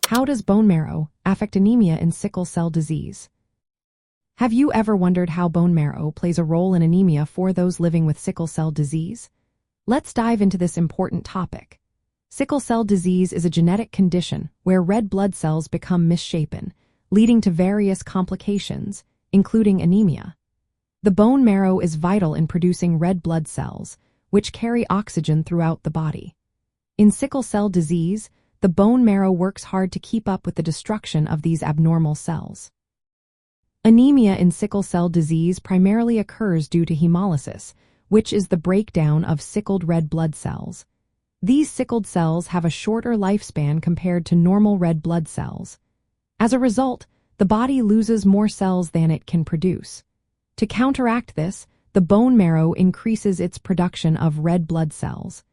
How does bone marrow affect anemia in sickle cell disease? Have you ever wondered how bone marrow plays a role in anemia for those living with sickle cell disease? Let's dive into this important topic. Sickle cell disease is a genetic condition where red blood cells become misshapen, leading to various complications, including anemia. The bone marrow is vital in producing red blood cells, which carry oxygen throughout the body. In sickle cell disease, the bone marrow works hard to keep up with the destruction of these abnormal cells. Anemia in sickle cell disease primarily occurs due to hemolysis, which is the breakdown of sickled red blood cells. These sickled cells have a shorter lifespan compared to normal red blood cells. As a result, the body loses more cells than it can produce. To counteract this, the bone marrow increases its production of red blood cells.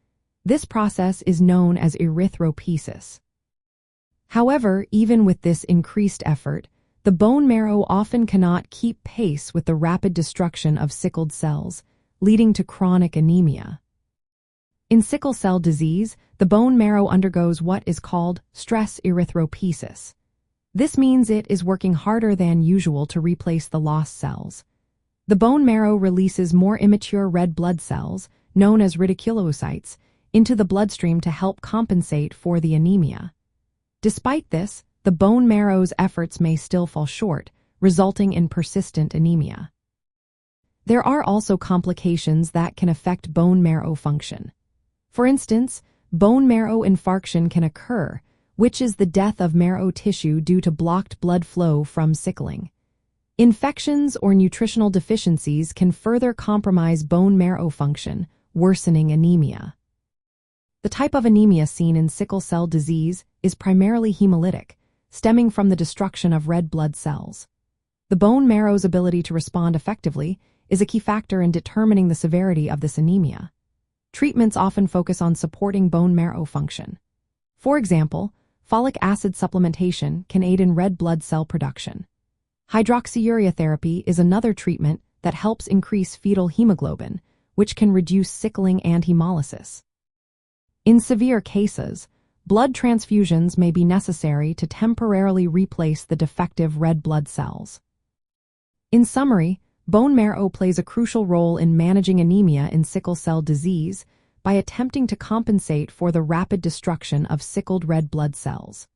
This process is known as erythropoiesis. However, even with this increased effort, the bone marrow often cannot keep pace with the rapid destruction of sickled cells, leading to chronic anemia. In sickle cell disease, the bone marrow undergoes what is called stress erythropoiesis. This means it is working harder than usual to replace the lost cells. The bone marrow releases more immature red blood cells, known as reticulocytes, into the bloodstream to help compensate for the anemia. Despite this, the bone marrow's efforts may still fall short, resulting in persistent anemia. There are also complications that can affect bone marrow function. For instance, bone marrow infarction can occur, which is the death of marrow tissue due to blocked blood flow from sickling. Infections or nutritional deficiencies can further compromise bone marrow function, worsening anemia. The type of anemia seen in sickle cell disease is primarily hemolytic, stemming from the destruction of red blood cells. The bone marrow's ability to respond effectively is a key factor in determining the severity of this anemia. Treatments often focus on supporting bone marrow function. For example, folic acid supplementation can aid in red blood cell production. Hydroxyurea therapy is another treatment that helps increase fetal hemoglobin, which can reduce sickling and hemolysis. In severe cases, blood transfusions may be necessary to temporarily replace the defective red blood cells. In summary, bone marrow plays a crucial role in managing anemia in sickle cell disease by attempting to compensate for the rapid destruction of sickled red blood cells.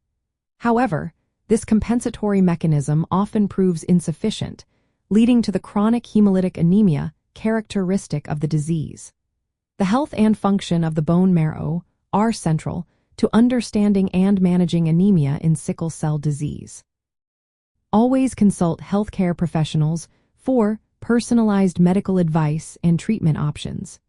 However, this compensatory mechanism often proves insufficient, leading to the chronic hemolytic anemia characteristic of the disease. The health and function of the bone marrow are central to understanding and managing anemia in sickle cell disease. Always consult healthcare professionals for personalized medical advice and treatment options.